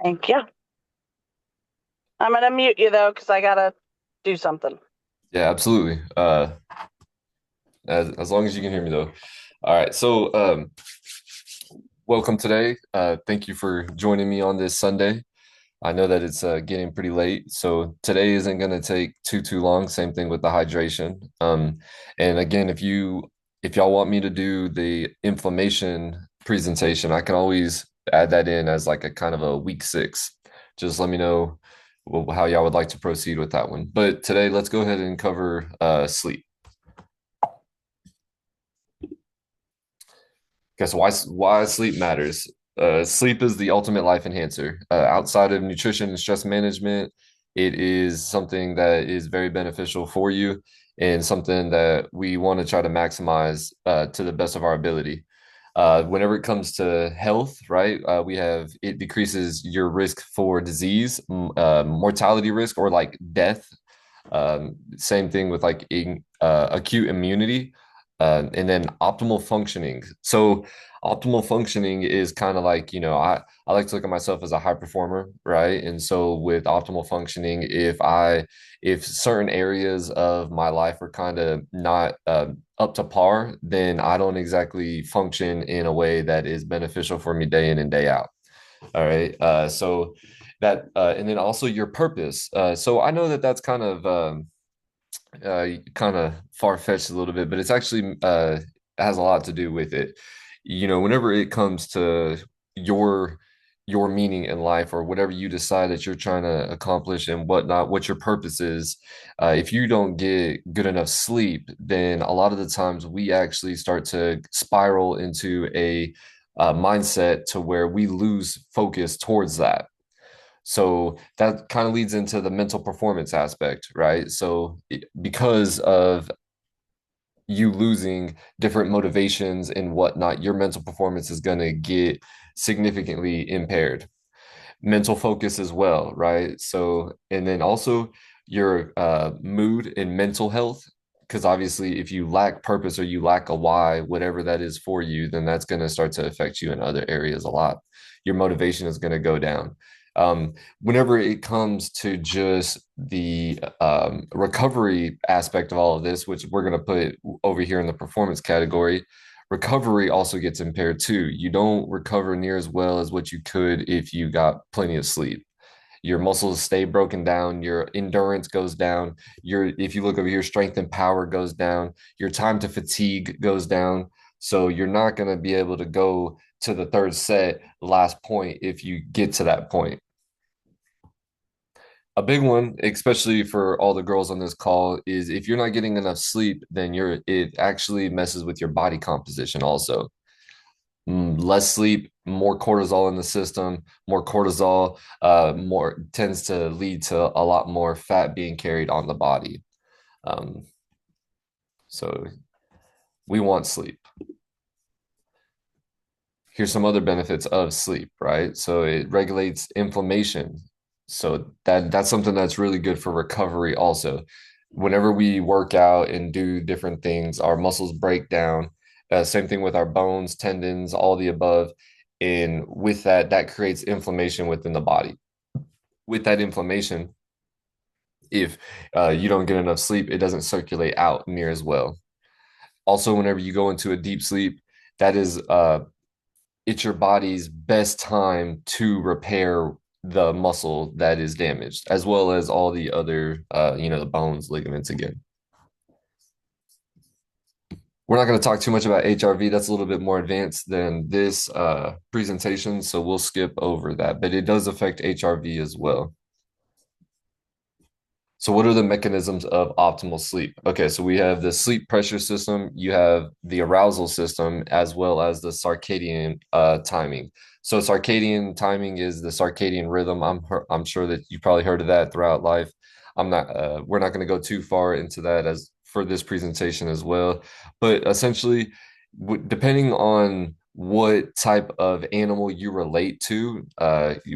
Thank you. I'm gonna mute you though, because I gotta do something. Yeah, absolutely. As long as you can hear me though. All right. Welcome today. Thank you for joining me on this Sunday. I know that it's getting pretty late, so today isn't going to take too long. Same thing with the hydration. And again, if y'all want me to do the inflammation presentation, I can always add that in as like a kind of a week six. Just let me know how y'all would like to proceed with that one. But today, let's go ahead and cover sleep. Guess why sleep matters. Sleep is the ultimate life enhancer. Outside of nutrition and stress management, it is something that is very beneficial for you and something that we want to try to maximize to the best of our ability. Whenever it comes to health, right, we have it decreases your risk for disease, mortality risk, or like death. Same thing with like acute immunity, and then optimal functioning. So optimal functioning is kind of like, I like to look at myself as a high performer, right? And so with optimal functioning, if certain areas of my life are kind of not up to par, then I don't exactly function in a way that is beneficial for me day in and day out. All right. And then also your purpose. So I know that that's kind of far-fetched a little bit, but it's actually has a lot to do with it. Whenever it comes to your your meaning in life or whatever you decide that you're trying to accomplish and whatnot, what your purpose is, if you don't get good enough sleep, then a lot of the times we actually start to spiral into a mindset to where we lose focus towards that. So that kind of leads into the mental performance aspect, right? Because of you losing different motivations and whatnot, your mental performance is going to get significantly impaired. Mental focus as well, right? And then also your mood and mental health. Because obviously, if you lack purpose or you lack a why, whatever that is for you, then that's going to start to affect you in other areas a lot. Your motivation is going to go down. Whenever it comes to just the recovery aspect of all of this, which we're going to put over here in the performance category, recovery also gets impaired too. You don't recover near as well as what you could if you got plenty of sleep. Your muscles stay broken down, your endurance goes down, if you look over here, strength and power goes down, your time to fatigue goes down. So you're not going to be able to go to the third set, last point, if you get to that point. A big one, especially for all the girls on this call, is if you're not getting enough sleep, then it actually messes with your body composition also. Less sleep, more cortisol in the system, more cortisol, more tends to lead to a lot more fat being carried on the body. Um, so we want sleep. Here's some other benefits of sleep, right? So it regulates inflammation. So that's something that's really good for recovery also. Whenever we work out and do different things, our muscles break down. Same thing with our bones, tendons, all the above. And with that, that creates inflammation within the body. With that inflammation, if you don't get enough sleep, it doesn't circulate out near as well. Also, whenever you go into a deep sleep, that is it's your body's best time to repair the muscle that is damaged, as well as all the other, the bones, ligaments again. We're not going to talk too much about HRV. That's a little bit more advanced than this presentation, so we'll skip over that. But it does affect HRV as well. So, what are the mechanisms of optimal sleep? Okay, so we have the sleep pressure system, you have the arousal system, as well as the circadian timing. So, circadian timing is the circadian rhythm. I'm sure that you probably heard of that throughout life. We're not going to go too far into that as for this presentation as well. But essentially, depending on what type of animal you relate to,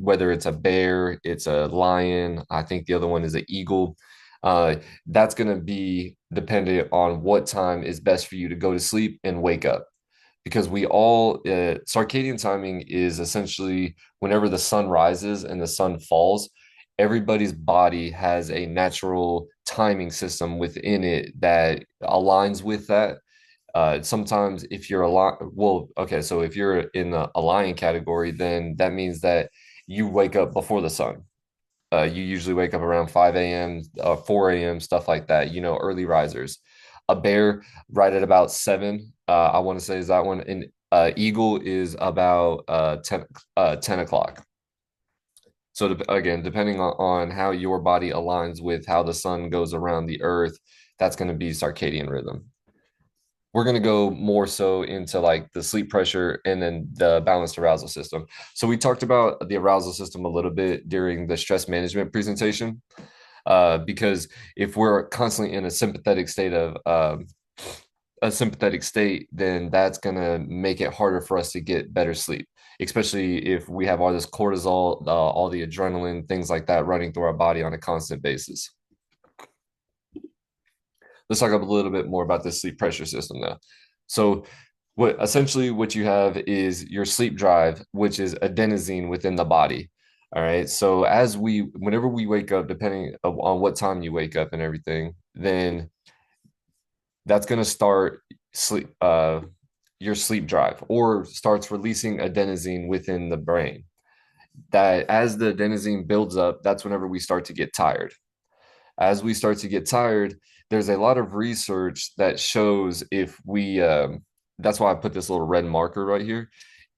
whether it's a bear, it's a lion, I think the other one is an eagle. That's going to be dependent on what time is best for you to go to sleep and wake up. because we all circadian timing is essentially whenever the sun rises and the sun falls, everybody's body has a natural timing system within it that aligns with that. Sometimes if you're a lot, well, okay, so if you're in a lion category, then that means that you wake up before the sun. You usually wake up around 5 a.m., 4 a.m., stuff like that, early risers. A bear right at about 7, I want to say is that one. And eagle is about 10 o'clock. So again, depending on how your body aligns with how the sun goes around the earth, that's going to be circadian rhythm. We're going to go more so into like the sleep pressure and then the balanced arousal system. So we talked about the arousal system a little bit during the stress management presentation, because if we're constantly in a sympathetic state, then that's going to make it harder for us to get better sleep, especially if we have all this cortisol, all the adrenaline, things like that running through our body on a constant basis. Let's talk a little bit more about this sleep pressure system now. So, what you have is your sleep drive, which is adenosine within the body. All right. So whenever we wake up, depending on what time you wake up and everything, then that's going to start sleep, your sleep drive, or starts releasing adenosine within the brain. That as the adenosine builds up, that's whenever we start to get tired. As we start to get tired, there's a lot of research that shows if that's why I put this little red marker right here.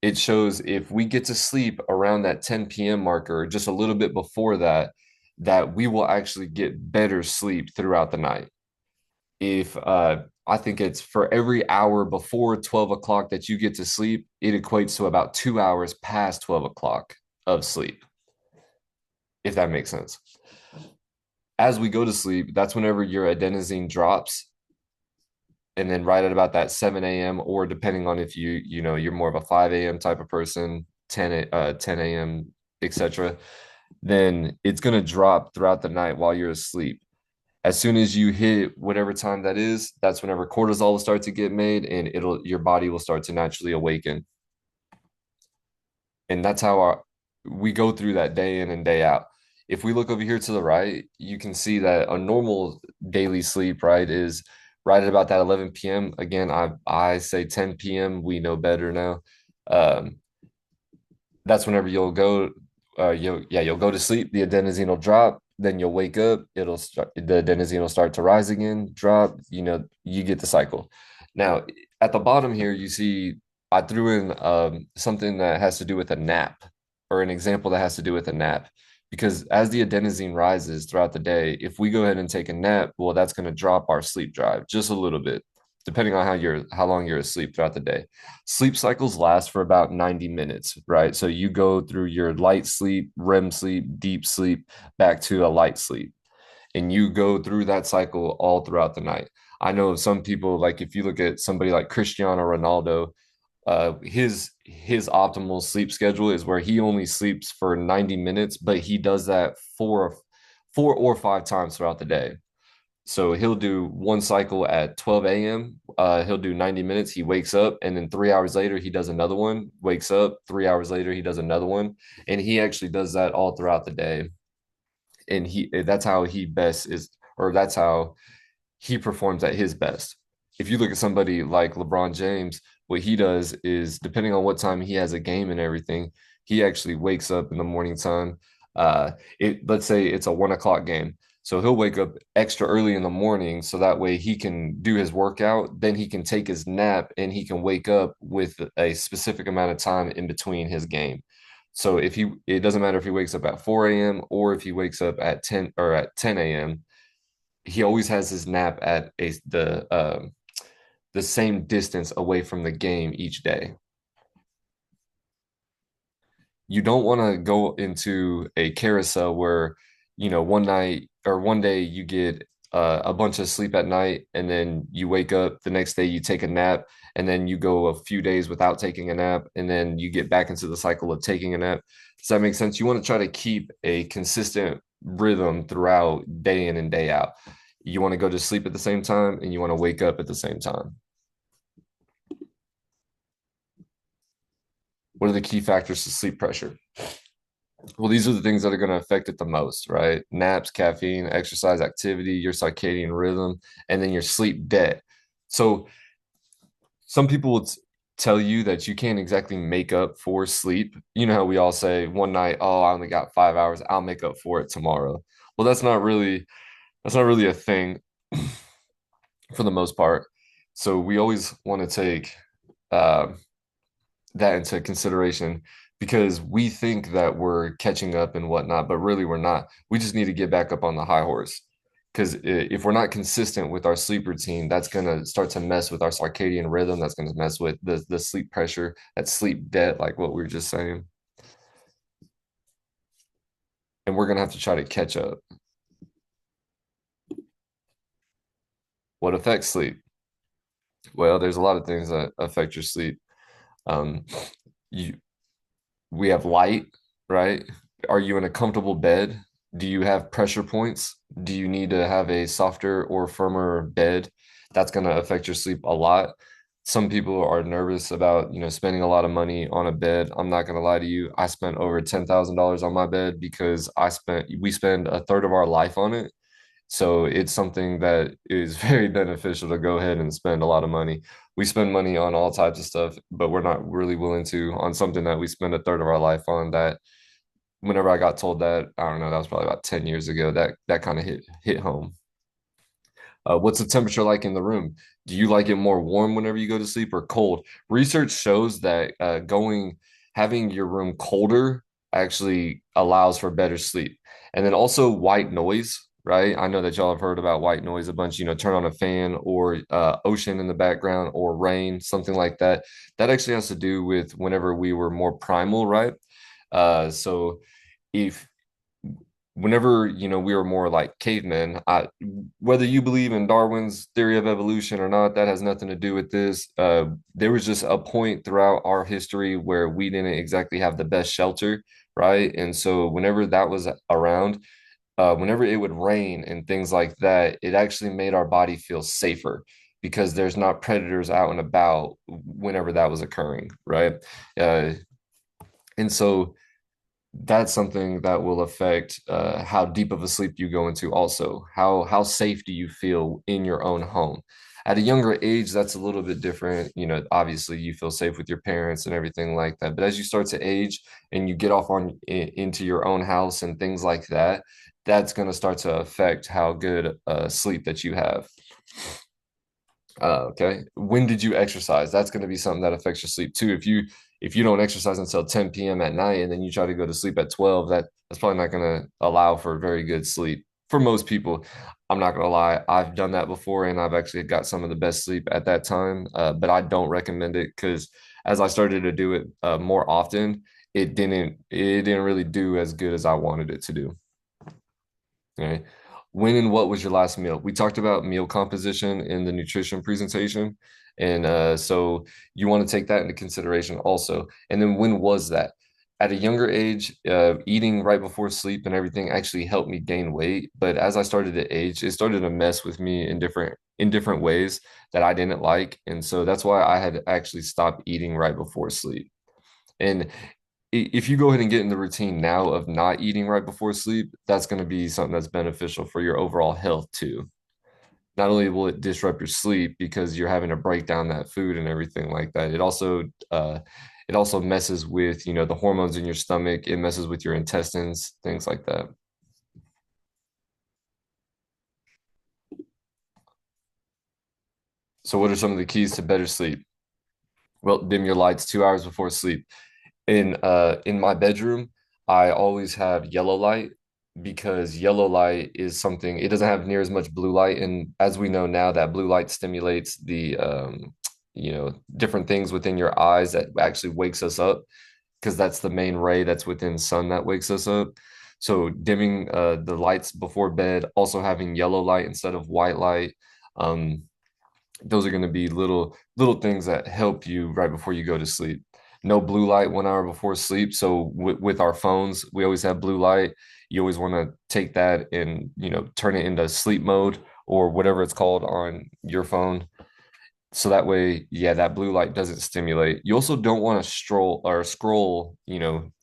It shows if we get to sleep around that 10 p.m. marker, just a little bit before that, that we will actually get better sleep throughout the night. If I think it's for every hour before 12 o'clock that you get to sleep, it equates to about 2 hours past 12 o'clock of sleep, if that makes sense. As we go to sleep, that's whenever your adenosine drops. And then right at about that 7 a.m., or depending on if you're more of a 5 a.m. type of person, 10 a.m., etc., then it's going to drop throughout the night while you're asleep. As soon as you hit whatever time that is, that's whenever cortisol will start to get made and your body will start to naturally awaken. And that's how we go through that day in and day out. If we look over here to the right, you can see that a normal daily sleep, right, is right at about that 11 p.m. Again, I say 10 p.m. We know better now. Um, that's whenever you'll go to sleep. The adenosine will drop. Then you'll wake up. The adenosine will start to rise again, drop. You get the cycle. Now, at the bottom here, you see I threw in something that has to do with a nap, or an example that has to do with a nap. Because as the adenosine rises throughout the day, if we go ahead and take a nap, well, that's going to drop our sleep drive just a little bit, depending on how long you're asleep throughout the day. Sleep cycles last for about 90 minutes, right? So you go through your light sleep, REM sleep, deep sleep, back to a light sleep, and you go through that cycle all throughout the night. I know some people, like if you look at somebody like Cristiano Ronaldo, his optimal sleep schedule is where he only sleeps for 90 minutes, but he does that four or five times throughout the day. So he'll do one cycle at 12 a.m. He'll do 90 minutes. He wakes up, and then 3 hours later, he does another one. Wakes up, 3 hours later, he does another one. And he actually does that all throughout the day. And that's how he best is, or that's how he performs at his best. If you look at somebody like LeBron James, what he does is depending on what time he has a game and everything, he actually wakes up in the morning time. Let's say it's a 1 o'clock game. So he'll wake up extra early in the morning so that way he can do his workout, then he can take his nap and he can wake up with a specific amount of time in between his game. So it doesn't matter if he wakes up at 4 a.m. or if he wakes up at 10 or at 10 a.m. He always has his nap at the same distance away from the game each day. You don't want to go into a carousel where, one night or one day you get a bunch of sleep at night and then you wake up the next day, you take a nap, and then you go a few days without taking a nap, and then you get back into the cycle of taking a nap. Does that make sense? You want to try to keep a consistent rhythm throughout day in and day out. You want to go to sleep at the same time and you want to wake up at the same time. What are the key factors to sleep pressure? Well, these are the things that are going to affect it the most, right? Naps, caffeine, exercise, activity, your circadian rhythm, and then your sleep debt. So some people would tell you that you can't exactly make up for sleep. You know how we all say one night, oh, I only got 5 hours, I'll make up for it tomorrow. Well, that's not really a thing for the most part. So we always want to take uh, that into consideration because we think that we're catching up and whatnot, but really we're not. We just need to get back up on the high horse. Because if we're not consistent with our sleep routine, that's going to start to mess with our circadian rhythm. That's going to mess with the sleep pressure, that sleep debt, like what we were just saying. And we're going to have to try to catch up. What affects sleep? Well, there's a lot of things that affect your sleep. Um, you we have light, right? Are you in a comfortable bed? Do you have pressure points? Do you need to have a softer or firmer bed? That's going to affect your sleep a lot. Some people are nervous about, spending a lot of money on a bed. I'm not going to lie to you. I spent over $10,000 on my bed because we spend a third of our life on it. So it's something that is very beneficial to go ahead and spend a lot of money. We spend money on all types of stuff, but we're not really willing to on something that we spend a third of our life on. That whenever I got told that, I don't know, that was probably about 10 years ago, that kind of hit home. What's the temperature like in the room? Do you like it more warm whenever you go to sleep or cold? Research shows that having your room colder actually allows for better sleep. And then also white noise, right? I know that y'all have heard about white noise a bunch, turn on a fan or ocean in the background or rain, something like that. That actually has to do with whenever we were more primal, right? So if whenever we were more like cavemen, whether you believe in Darwin's theory of evolution or not, that has nothing to do with this. There was just a point throughout our history where we didn't exactly have the best shelter, right? And so whenever that was around, whenever it would rain and things like that, it actually made our body feel safer because there's not predators out and about whenever that was occurring, right? uh, and so that's something that will affect how deep of a sleep you go into. Also, how safe do you feel in your own home? At a younger age, that's a little bit different. Obviously, you feel safe with your parents and everything like that. But as you start to age and you get off into your own house and things like that, that's going to start to affect how good sleep that you have. Okay. When did you exercise? That's going to be something that affects your sleep too. If you don't exercise until 10 p.m. at night and then you try to go to sleep at 12, that's probably not going to allow for very good sleep for most people. I'm not going to lie. I've done that before and I've actually got some of the best sleep at that time. But I don't recommend it because as I started to do it more often, it didn't really do as good as I wanted it to do. Okay. When and what was your last meal? We talked about meal composition in the nutrition presentation. And so you want to take that into consideration also. And then when was that? At a younger age, eating right before sleep and everything actually helped me gain weight. But as I started to age, it started to mess with me in different ways that I didn't like. And so that's why I had actually stopped eating right before sleep. And if you go ahead and get in the routine now of not eating right before sleep, that's going to be something that's beneficial for your overall health too. Not only will it disrupt your sleep because you're having to break down that food and everything like that, it also messes with, the hormones in your stomach. It messes with your intestines, things like that. So what are some of the keys to better sleep? Well, dim your lights 2 hours before sleep. In my bedroom, I always have yellow light because yellow light is something it doesn't have near as much blue light, and as we know now that blue light stimulates the different things within your eyes that actually wakes us up because that's the main ray that's within sun that wakes us up. So dimming the lights before bed, also having yellow light instead of white light. Um, those are going to be little things that help you right before you go to sleep. No blue light 1 hour before sleep. So with our phones, we always have blue light. You always want to take that and turn it into sleep mode or whatever it's called on your phone. So that way, yeah, that blue light doesn't stimulate. You also don't want to stroll or scroll,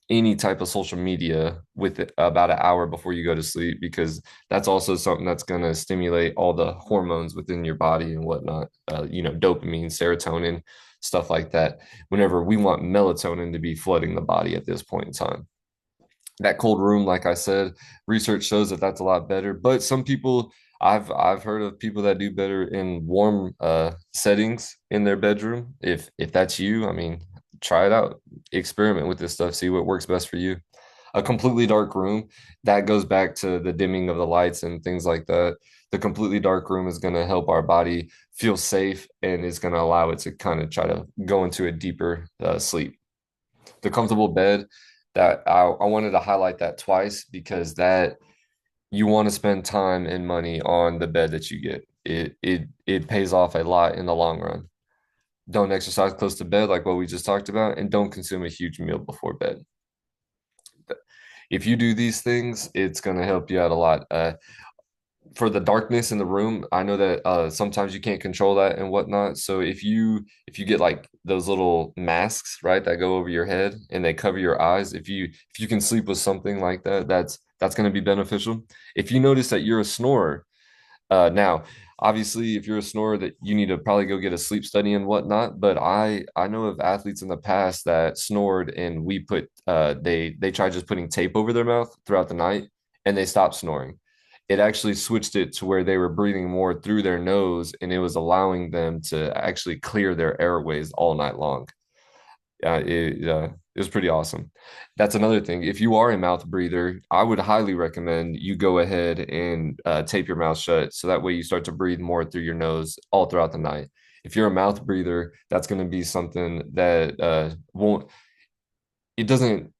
any type of social media with it about an hour before you go to sleep, because that's also something that's going to stimulate all the hormones within your body and whatnot. Dopamine, serotonin, stuff like that. Whenever we want melatonin to be flooding the body at this point in time, that cold room, like I said, research shows that that's a lot better. But some people, I've heard of people that do better in warm settings in their bedroom. If that's you, I mean, try it out, experiment with this stuff, see what works best for you. A completely dark room, that goes back to the dimming of the lights and things like that. The completely dark room is going to help our body feel safe and is going to allow it to kind of try to go into a deeper sleep. The comfortable bed, that I wanted to highlight that twice, because that you want to spend time and money on the bed that you get. It pays off a lot in the long run. Don't exercise close to bed like what we just talked about, and don't consume a huge meal before bed. If you do these things, it's going to help you out a lot. For the darkness in the room, I know that sometimes you can't control that and whatnot. So if you get like those little masks, right, that go over your head and they cover your eyes, if you can sleep with something like that, that's going to be beneficial. If you notice that you're a snorer, now obviously if you're a snorer, that you need to probably go get a sleep study and whatnot. But I know of athletes in the past that snored, and we put they tried just putting tape over their mouth throughout the night, and they stopped snoring. It actually switched it to where they were breathing more through their nose, and it was allowing them to actually clear their airways all night long. It was pretty awesome. That's another thing. If you are a mouth breather, I would highly recommend you go ahead and tape your mouth shut, so that way you start to breathe more through your nose all throughout the night. If you're a mouth breather, that's going to be something that won't, it doesn't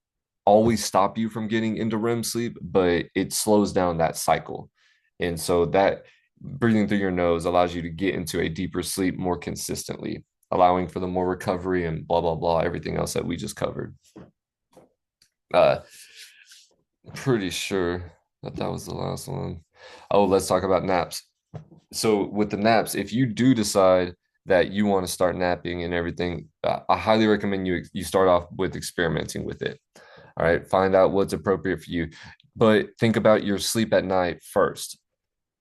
always stop you from getting into REM sleep, but it slows down that cycle. And so that breathing through your nose allows you to get into a deeper sleep more consistently, allowing for the more recovery and blah, blah, blah, everything else that we just covered. Uh, Pretty sure that that was the last one. Oh, let's talk about naps. So with the naps, if you do decide that you want to start napping and everything, I highly recommend you start off with experimenting with it. All right, find out what's appropriate for you, but think about your sleep at night first.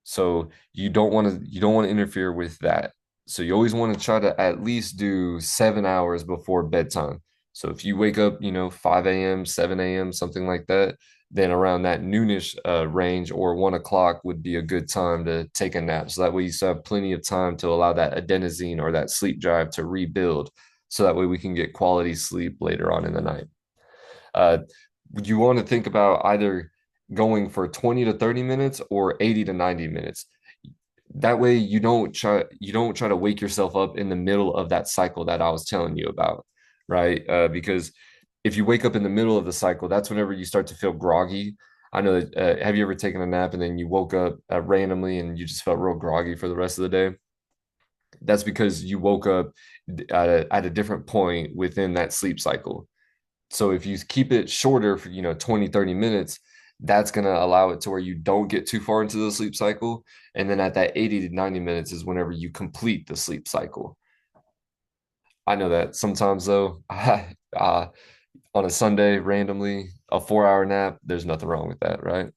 So you don't want to interfere with that. So you always want to try to at least do 7 hours before bedtime. So if you wake up, 5 a.m., 7 a.m., something like that, then around that noonish range or 1 o'clock would be a good time to take a nap. So that way you still have plenty of time to allow that adenosine or that sleep drive to rebuild. So that way we can get quality sleep later on in the night. Uh, you want to think about either going for 20 to 30 minutes or 80 to 90 minutes. That way you don't try to wake yourself up in the middle of that cycle that I was telling you about, right? Because if you wake up in the middle of the cycle, that's whenever you start to feel groggy. I know that, have you ever taken a nap and then you woke up randomly and you just felt real groggy for the rest of the day? That's because you woke up at a different point within that sleep cycle. So if you keep it shorter for, 20, 30 minutes, that's going to allow it to where you don't get too far into the sleep cycle. And then at that 80 to 90 minutes is whenever you complete the sleep cycle. I know that sometimes though, on a Sunday, randomly, a 4 hour nap, there's nothing wrong with that, right?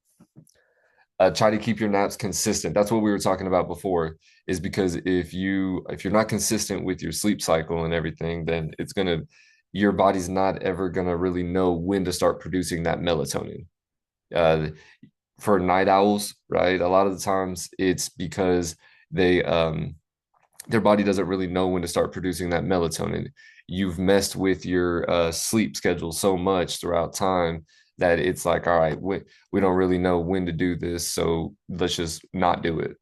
Try to keep your naps consistent. That's what we were talking about before, is because if you're not consistent with your sleep cycle and everything, then your body's not ever gonna really know when to start producing that melatonin. Uh, for night owls, right? A lot of the times it's because their body doesn't really know when to start producing that melatonin. You've messed with your sleep schedule so much throughout time that it's like, all right, we don't really know when to do this, so let's just not do it.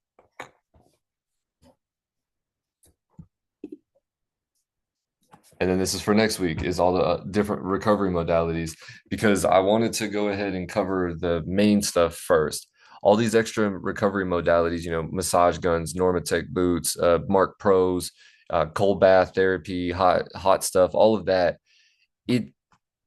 And then this is for next week, is all the different recovery modalities, because I wanted to go ahead and cover the main stuff first. All these extra recovery modalities, massage guns, Normatec boots, Mark Pros, cold bath therapy, hot stuff, all of that. It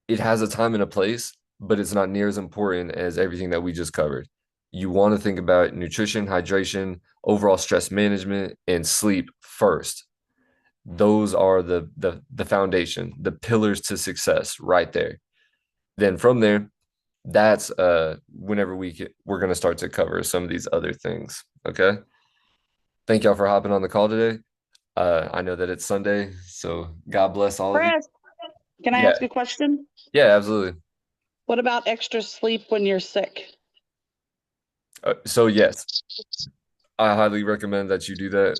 it has a time and a place, but it's not near as important as everything that we just covered. You want to think about nutrition, hydration, overall stress management, and sleep first. those are the foundation, the pillars to success right there. Then from there, that's whenever we're gonna start to cover some of these other things. Okay. Thank y'all for hopping on the call today. I know that it's Sunday, so God bless all of you. Chris, can I Yeah, ask a question? yeah, absolutely. What about extra sleep when you're sick? So yes, I highly recommend that you do that.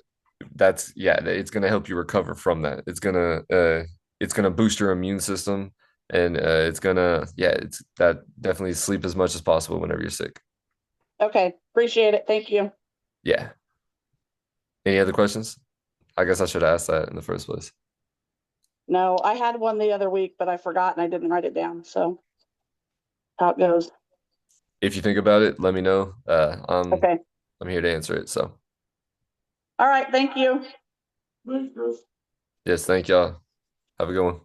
That's yeah, it's gonna help you recover from that. It's gonna boost your immune system, and it's gonna yeah, it's that definitely sleep as much as possible whenever you're sick. Okay, appreciate it. Thank you. Yeah. Any other questions? I guess I should have asked that in the first place. No, I had one the other week, but I forgot and I didn't write it down. So how it goes. If you think about it, let me know. Okay. I'm here to answer it. So All right. Thank you. yes, thank y'all. Have a good one.